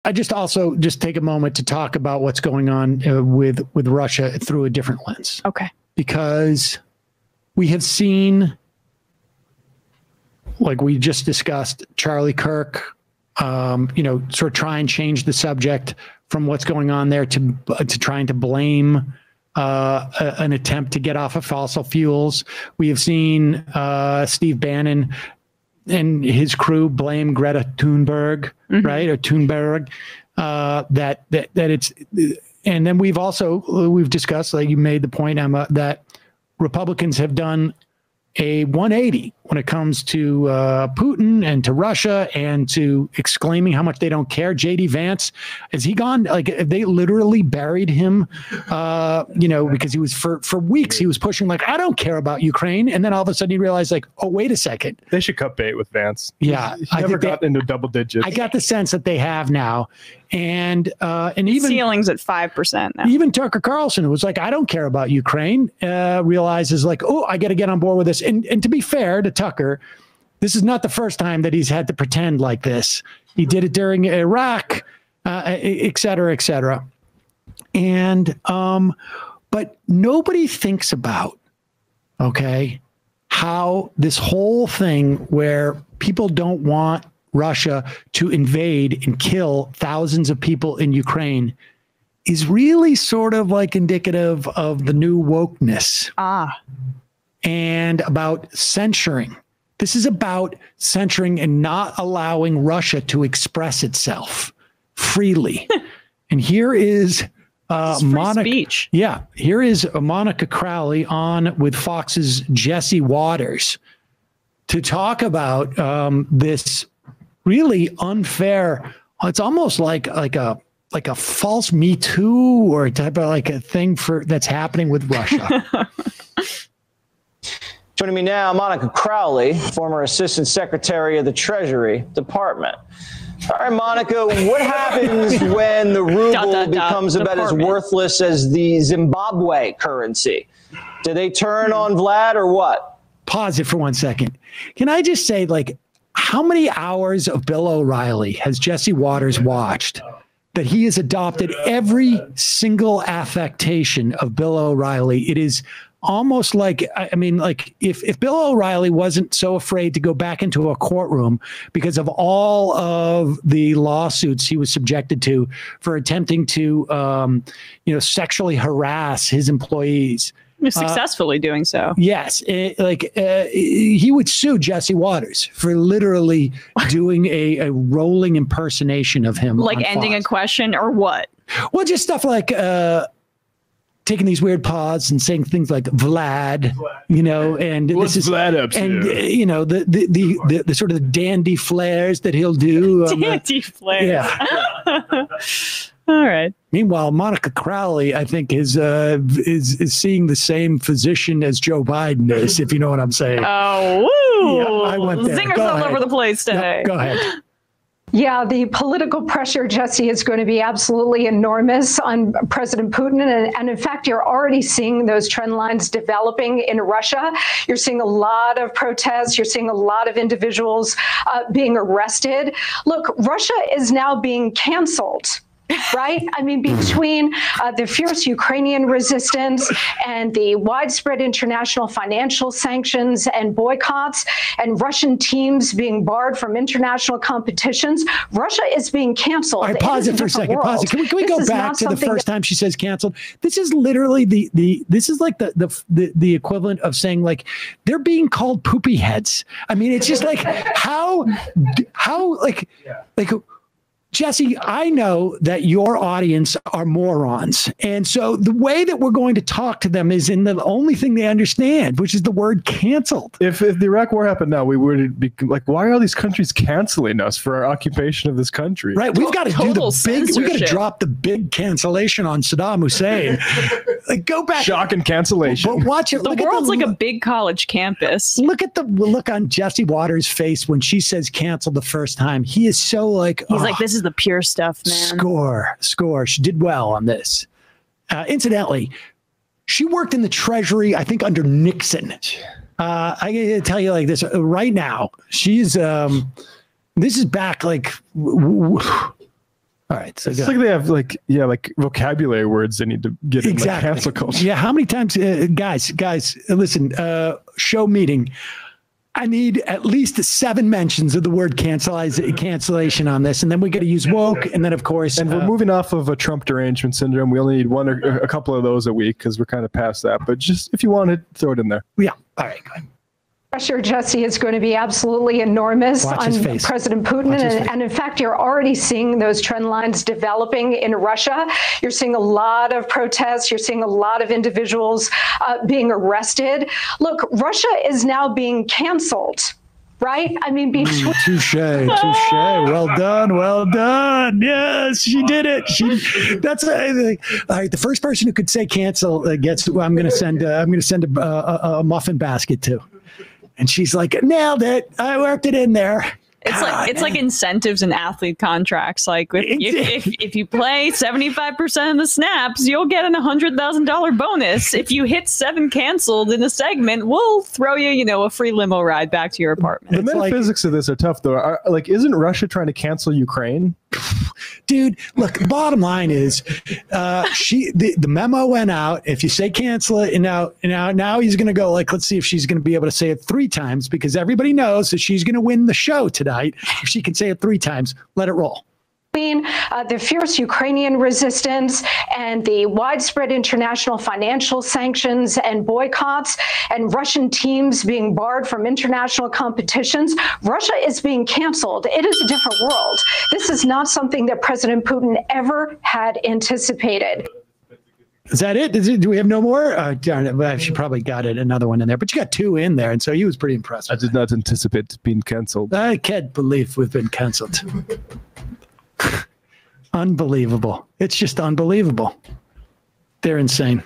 I just also just take a moment to talk about what's going on with Russia through a different lens. Okay. Because we have seen, like we just discussed, Charlie Kirk, sort of try and change the subject from what's going on there to trying to blame an attempt to get off of fossil fuels. We have seen Steve Bannon and his crew blame Greta Thunberg, right? Or Thunberg, that it's, and then we've discussed, like you made the point, Emma, that Republicans have done a 180 when it comes to Putin and to Russia and to exclaiming how much they don't care. J.D. Vance, has he gone? Like they literally buried him, because he was for weeks, he was pushing like, I don't care about Ukraine. And then all of a sudden he realized like, oh, wait a second. They should cut bait with Vance. Yeah. He never got into double digits. I got the sense that they have now. And even ceilings at 5% now. Even Tucker Carlson, who was like, I don't care about Ukraine, realizes like, oh, I got to get on board with this. And to be fair to Tucker, this is not the first time that he's had to pretend like this. He did it during Iraq, et cetera, et cetera. And but nobody thinks about, okay, how this whole thing where people don't want Russia to invade and kill thousands of people in Ukraine is really sort of like indicative of the new wokeness. And about censoring. This is about censoring and not allowing Russia to express itself freely. And here is Monica. Speech. Yeah, here is Monica Crowley on with Fox's Jesse Waters to talk about this really unfair. It's almost like a false Me Too or type of like a thing that's happening with Russia. Joining me now, Monica Crowley, former Assistant Secretary of the Treasury Department. All right, Monica, what happens when the ruble becomes about as worthless as the Zimbabwe currency? Do they turn on Vlad or what? Pause it for 1 second. Can I just say, like, how many hours of Bill O'Reilly has Jesse Waters watched that he has adopted every single affectation of Bill O'Reilly? It is almost like, I mean, like if Bill O'Reilly wasn't so afraid to go back into a courtroom because of all of the lawsuits he was subjected to for attempting to, sexually harass his employees. Successfully doing so. Yes. He would sue Jesse Waters for literally doing a rolling impersonation of him. Like ending a question or what? Well, just stuff like, taking these weird pauses and saying things like Vlad, and what's this is Vlad up to? And the sort of the dandy flares that he'll do. Dandy flares. Yeah. All right. Meanwhile, Monica Crowley, I think, is seeing the same physician as Joe Biden is, if you know what I'm saying. Oh, woo! Yeah, I went there. Zingers all over the place today. No, go ahead. Yeah, the political pressure, Jesse, is going to be absolutely enormous on President Putin. And in fact, you're already seeing those trend lines developing in Russia. You're seeing a lot of protests. You're seeing a lot of individuals being arrested. Look, Russia is now being canceled. Right? I mean, between the fierce Ukrainian resistance and the widespread international financial sanctions and boycotts and Russian teams being barred from international competitions, Russia is being canceled. All right, pause it for a second. Pause it. Can we go back to the first time she says canceled? This is literally this is like the equivalent of saying like they're being called poopy heads. I mean, it's just like how like Jesse, I know that your audience are morons. And so the way that we're going to talk to them is in the only thing they understand, which is the word canceled. If the Iraq war happened now, we would be like, why are all these countries canceling us for our occupation of this country? Right. We've got to do the big, we got to drop the big cancellation on Saddam Hussein. Like, go back. Shock and cancellation. But watch it. The world's like a big college campus. Look at the look on Jesse Waters' face when she says cancel the first time. He is so like, he's like, this is the pure stuff, man. Score. She did well on this. Incidentally, she worked in the Treasury, I think, under Nixon. I gotta tell you like this right now. She's this is back like All right. So it's like they have like vocabulary words they need to get in like cancel culture. Yeah. How many times, guys, listen, show meeting. I need at least 7 mentions of the word cancellation on this. And then we got to use woke. And then, of course. And we're moving off of a Trump derangement syndrome. We only need one or a couple of those a week because we're kind of past that. But just if you want it, throw it in there. Yeah. All right. Go ahead. Pressure, Jesse, is going to be absolutely enormous on President Putin. And in fact, you're already seeing those trend lines developing in Russia. You're seeing a lot of protests. You're seeing a lot of individuals being arrested. Look, Russia is now being canceled. Right? I mean, touche. Well done. Yes, she did it. All right. The first person who could say cancel gets who I'm going to send. I'm going to send a muffin basket to. And she's like, nailed it. I worked it in there. It's like incentives and athlete contracts. Like if you play 75% of the snaps, you'll get an $100,000 bonus. If you hit 7 canceled in a segment, we'll throw you, a free limo ride back to your apartment. The metaphysics of this are tough, though. Isn't Russia trying to cancel Ukraine? Dude, look, the bottom line is the memo went out. If you say cancel it, and now he's going to go let's see if she's going to be able to say it 3 times because everybody knows that she's going to win the show tonight. If she can say it 3 times, let it roll. The fierce Ukrainian resistance and the widespread international financial sanctions and boycotts and Russian teams being barred from international competitions, Russia is being canceled. It is a different world. This is not something that President Putin ever had anticipated. Is that it? Do we have no more? Darn it. Well, she probably got another one in there, but you got 2 in there. And so he was pretty impressed. I did not anticipate being canceled. I can't believe we've been canceled. Unbelievable. It's just unbelievable. They're insane.